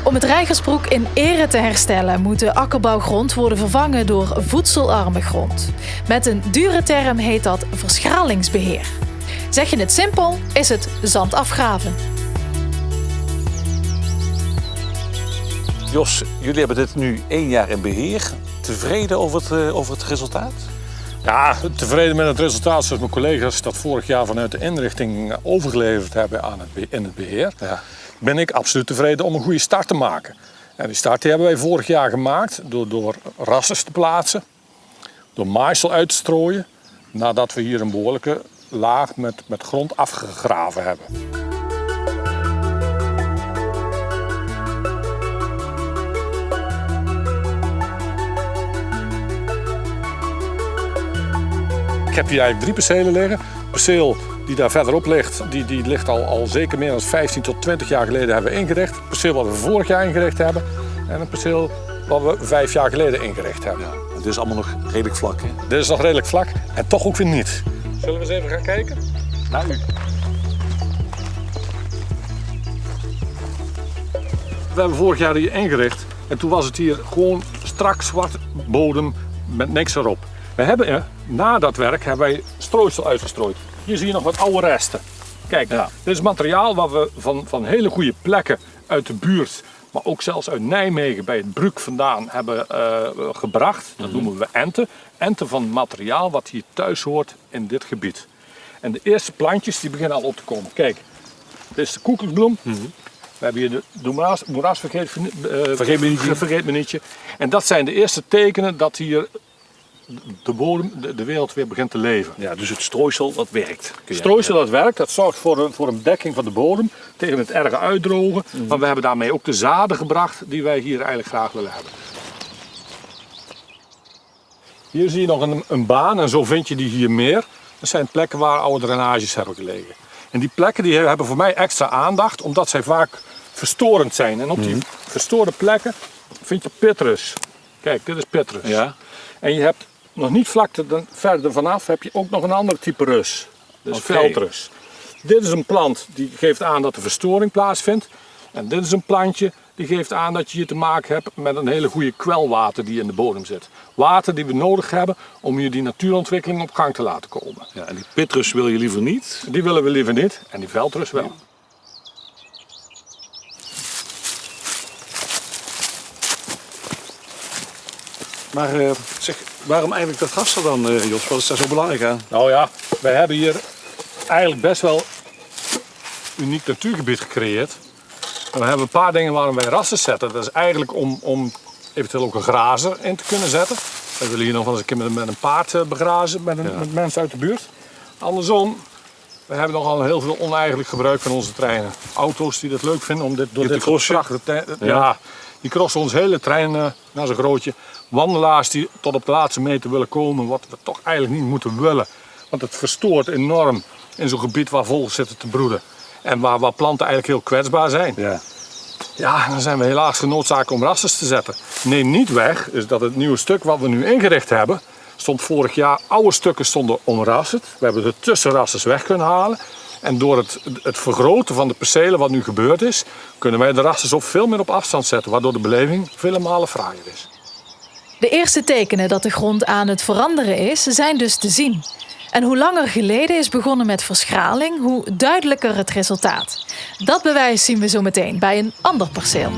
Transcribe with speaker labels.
Speaker 1: Om het Rijgersbroek in ere te herstellen moet de akkerbouwgrond worden vervangen door voedselarme grond. Met een dure term heet dat verschralingsbeheer. Zeg je het simpel, is het zand afgraven.
Speaker 2: Jos, jullie hebben dit nu 1 jaar in beheer. Tevreden over het resultaat?
Speaker 3: Ja, tevreden met het resultaat zoals mijn collega's dat vorig jaar vanuit de inrichting overgeleverd hebben in het beheer. Ja. Ben ik absoluut tevreden om een goede start te maken. En die start die hebben wij vorig jaar gemaakt door rassers te plaatsen, door maaisel uit te strooien, nadat we hier een behoorlijke laag met grond afgegraven hebben. Ik heb hier eigenlijk 3 percelen liggen. Het perceel die daar verderop ligt, die ligt al zeker meer dan 15 tot 20 jaar geleden hebben we ingericht. Het perceel wat we vorig jaar ingericht hebben en een perceel wat we 5 jaar geleden ingericht hebben.
Speaker 2: Ja, dit is allemaal nog redelijk vlak, hè?
Speaker 3: Dit is nog redelijk vlak en toch ook weer niet. Zullen we eens even gaan kijken?
Speaker 2: Naar u.
Speaker 3: We hebben vorig jaar hier ingericht en toen was het hier gewoon strak zwart bodem met niks erop. We hebben na dat werk hebben wij strooisel uitgestrooid. Hier zie je nog wat oude resten. Kijk, ja. Dit is materiaal wat we van hele goede plekken uit de buurt, maar ook zelfs uit Nijmegen bij het Bruck vandaan hebben gebracht. Dat noemen we enten. Enten van materiaal wat hier thuis hoort in dit gebied. En de eerste plantjes die beginnen al op te komen. Kijk, dit is de koekersbloem. We hebben hier de moerasvergeetmenietje. En dat zijn de eerste tekenen dat hier de bodem, de wereld weer begint te leven.
Speaker 2: Ja, dus het strooisel dat werkt.
Speaker 3: Strooisel dat werkt, dat zorgt voor een dekking van de bodem tegen het erge uitdrogen. Maar we hebben daarmee ook de zaden gebracht die wij hier eigenlijk graag willen hebben. Hier zie je nog een baan en zo vind je die hier meer. Dat zijn plekken waar oude drainages hebben gelegen. En die plekken die hebben voor mij extra aandacht omdat zij vaak verstorend zijn. En op die verstoorde plekken vind je pitrus. Kijk, dit is pitrus.
Speaker 2: Ja.
Speaker 3: En je hebt nog niet vlak verder vanaf heb je ook nog een ander type rus. Dat is veldrus. Dit is een plant die geeft aan dat er verstoring plaatsvindt. En dit is een plantje die geeft aan dat je hier te maken hebt met een hele goede kwelwater die in de bodem zit. Water die we nodig hebben om hier die natuurontwikkeling op gang te laten komen.
Speaker 2: Ja, en die pitrus wil je liever niet?
Speaker 3: Die willen we liever niet en die veldrus wel. Ja.
Speaker 2: Maar zeg, waarom eigenlijk dat gas er dan, Jos? Wat is daar zo belangrijk aan?
Speaker 3: Nou ja, wij hebben hier eigenlijk best wel een uniek natuurgebied gecreëerd. En we hebben een paar dingen waarom wij rassen zetten. Dat is eigenlijk om eventueel ook een grazer in te kunnen zetten. We willen hier nog wel eens een keer met een paard begrazen met mensen uit de buurt. Andersom, we hebben nogal heel veel oneigenlijk gebruik van onze treinen. Auto's die dat leuk vinden om dit door dit prachtige die crossen ons hele trein naar zijn grootje. Wandelaars die tot op de laatste meter willen komen, wat we toch eigenlijk niet moeten willen. Want het verstoort enorm in zo'n gebied waar vogels zitten te broeden. En waar planten eigenlijk heel kwetsbaar zijn. Ja, dan zijn we helaas genoodzaakt om rassers te zetten. Neem niet weg is dat het nieuwe stuk wat we nu ingericht hebben, stond vorig jaar, oude stukken stonden omrasserd. We hebben de tussenrassers weg kunnen halen. En door het vergroten van de percelen wat nu gebeurd is, kunnen wij de rassers ook veel meer op afstand zetten, waardoor de beleving vele malen fraaier is.
Speaker 1: De eerste tekenen dat de grond aan het veranderen is, zijn dus te zien. En hoe langer geleden is begonnen met verschraling, hoe duidelijker het resultaat. Dat bewijs zien we zo meteen bij een ander perceel.